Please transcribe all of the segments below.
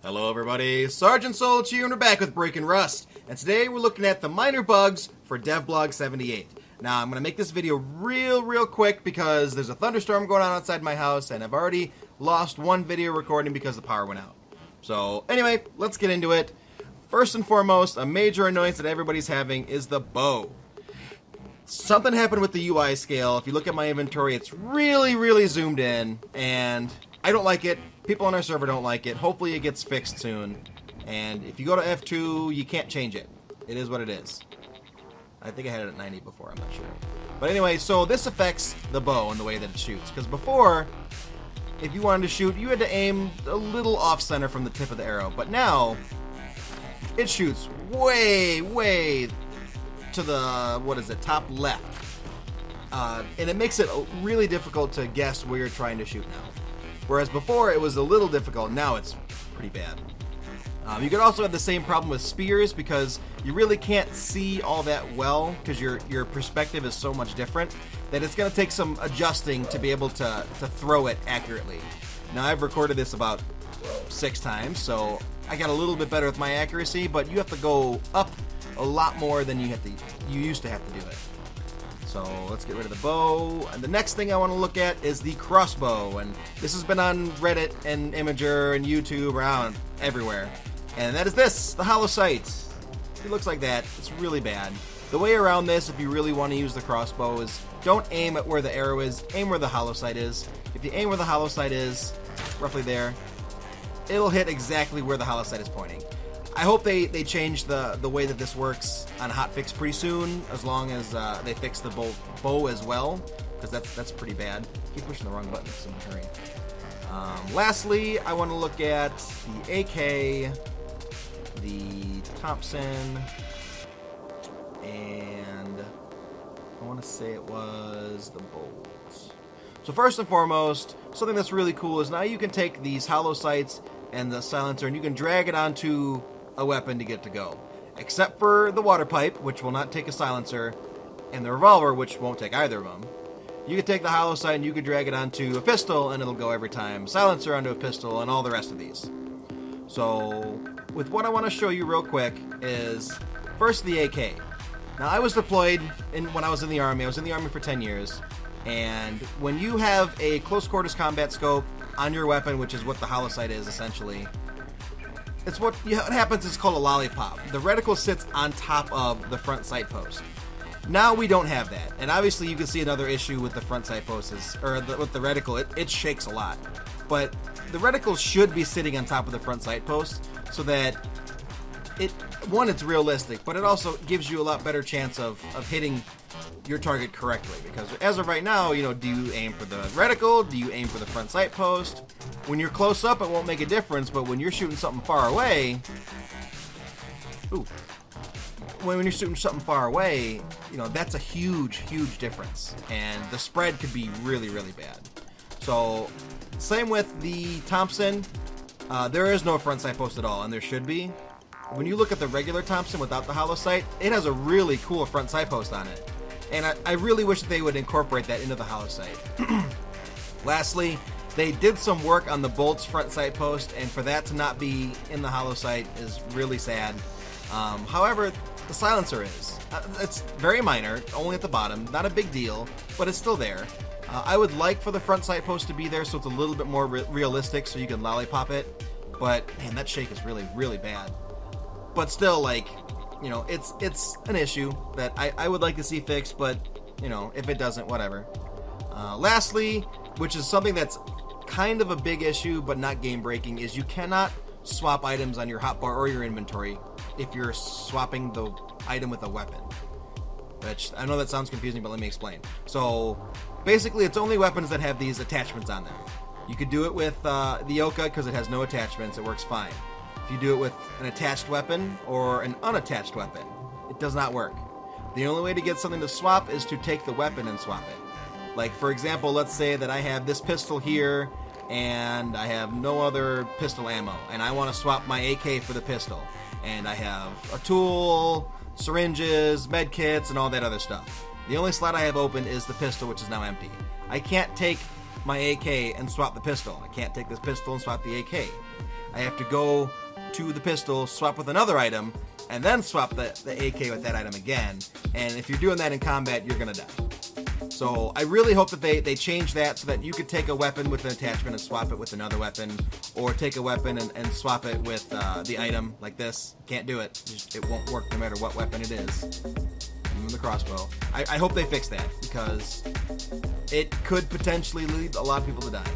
Hello everybody, Sergeant Soul here and we're back with Breaking Rust, and today we're looking at the minor bugs for DevBlog 78. Now I'm going to make this video real quick because there's a thunderstorm going on outside my house and I've already lost one video recording because the power went out. So anyway, let's get into it. First and foremost, a major annoyance that everybody's having is the bow. Something happened with the UI scale. If you look at my inventory, it's really zoomed in and I don't like it. People on our server don't like it. Hopefully it gets fixed soon. And if you go to F2, you can't change it. It is what it is. I think I had it at 90 before, I'm not sure. But anyway, so this affects the bow and the way that it shoots. Because before, if you wanted to shoot, you had to aim a little off-center from the tip of the arrow. But now, it shoots way to the, what is it, top left. And it makes it really difficult to guess where you're trying to shoot now. Whereas before it was a little difficult, now it's pretty bad. You could also have the same problem with spears because you really can't see all that well because your perspective is so much different that it's going to take some adjusting to be able to throw it accurately. Now I've recorded this about 6 times, so I got a little bit better with my accuracy, but you have to go up a lot more than you used to have to do it. So let's get rid of the bow, and the next thing I want to look at is the crossbow, and this has been on Reddit and Imager and YouTube, around everywhere, and that is this, the hollow sight. It looks like that. It's really bad. The way around this, if you really want to use the crossbow, is don't aim at where the arrow is, aim where the hollow sight is. If you aim where the hollow sight is, roughly there, it'll hit exactly where the hollow sight is pointing. I hope they change the way that this works on hotfix pretty soon, as long as they fix the bow as well, because that's pretty bad. I keep pushing the wrong button, so I'm in a hurry. Lastly, I want to look at the AK, the Thompson, and I want to say it was the bolt. So first and foremost, something that's really cool is now you can take these hollow sights and the silencer and you can drag it onto a weapon to get to go. Except for the water pipe, which will not take a silencer, and the revolver, which won't take either of them. You can take the hollow sight and you can drag it onto a pistol and it'll go every time. Silencer onto a pistol and all the rest of these. So, with what I want to show you real quick is, first the AK. Now I was deployed when I was in the Army. I was in the Army for 10 years. And when you have a close quarters combat scope on your weapon, which is what the hollow sight is essentially, what happens is called a lollipop. The reticle sits on top of the front sight post. Now we don't have that, and obviously you can see another issue with the front sight post with the reticle. It shakes a lot, but the reticle should be sitting on top of the front sight post so that it's realistic, but it also gives you a lot better chance of hitting your target correctly, because as of right now, do you aim for the reticle? Do you aim for the front sight post? When you're close up, it won't make a difference, but when you're shooting something far away, when you're shooting something far away, that's a huge difference, and the spread could be really bad. So, same with the Thompson. There is no front sight post at all, and there should be. When you look at the regular Thompson without the hollow sight, it has a really cool front sight post on it. And I really wish that they would incorporate that into the hollow sight. Lastly, they did some work on the bolt's front sight post, and for that to not be in the hollow sight is really sad. However, the silencer is. It's very minor, only at the bottom, not a big deal, but it's still there. I would like for the front sight post to be there so it's a little bit more realistic so you can lollipop it, but man, that shake is really bad. But still, it's an issue that I would like to see fixed, but, if it doesn't, whatever. Lastly, which is something that's kind of a big issue, but not game-breaking, is you cannot swap items on your hotbar or your inventory if you're swapping the item with a weapon. Which, I know that sounds confusing, but let me explain. So, basically, it's only weapons that have these attachments on them. You could do it with the Oka because it has no attachments, it works fine. If you do it with an attached weapon or an unattached weapon, it does not work. The only way to get something to swap is to take the weapon and swap it. Like, for example, let's say that I have this pistol here and I have no other pistol ammo, and I want to swap my AK for the pistol. And I have a tool, syringes, med kits, and all that other stuff. The only slot I have open is the pistol, which is now empty. I can't take my AK and swap the pistol. I can't take this pistol and swap the AK. I have to go to the pistol, swap with another item, and then swap the AK with that item again. And if you're doing that in combat, you're gonna die. So I really hope that they change that so that you could take a weapon with an attachment and swap it with another weapon, or take a weapon and swap it with the item like this. Can't do it. It won't work no matter what weapon it is. Even the crossbow. I hope they fix that, because it could potentially lead a lot of people to die.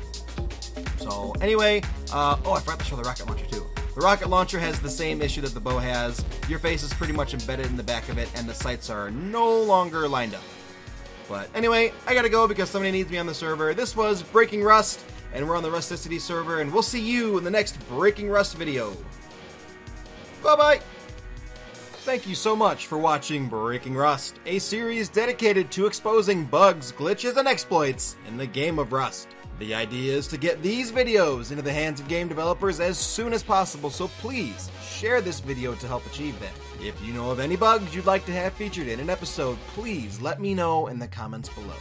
So anyway, oh, I forgot to show the rocket launcher too. The rocket launcher has the same issue that the bow has. Your face is pretty much embedded in the back of it, and the sights are no longer lined up. But anyway, I gotta go because somebody needs me on the server. This was Breaking Rust, and we're on the Rusticity server, and we'll see you in the next Breaking Rust video. Bye-bye! Thank you so much for watching Breaking Rust, a series dedicated to exposing bugs, glitches, and exploits in the game of Rust. The idea is to get these videos into the hands of game developers as soon as possible, so please share this video to help achieve that. If you know of any bugs you'd like to have featured in an episode, please let me know in the comments below.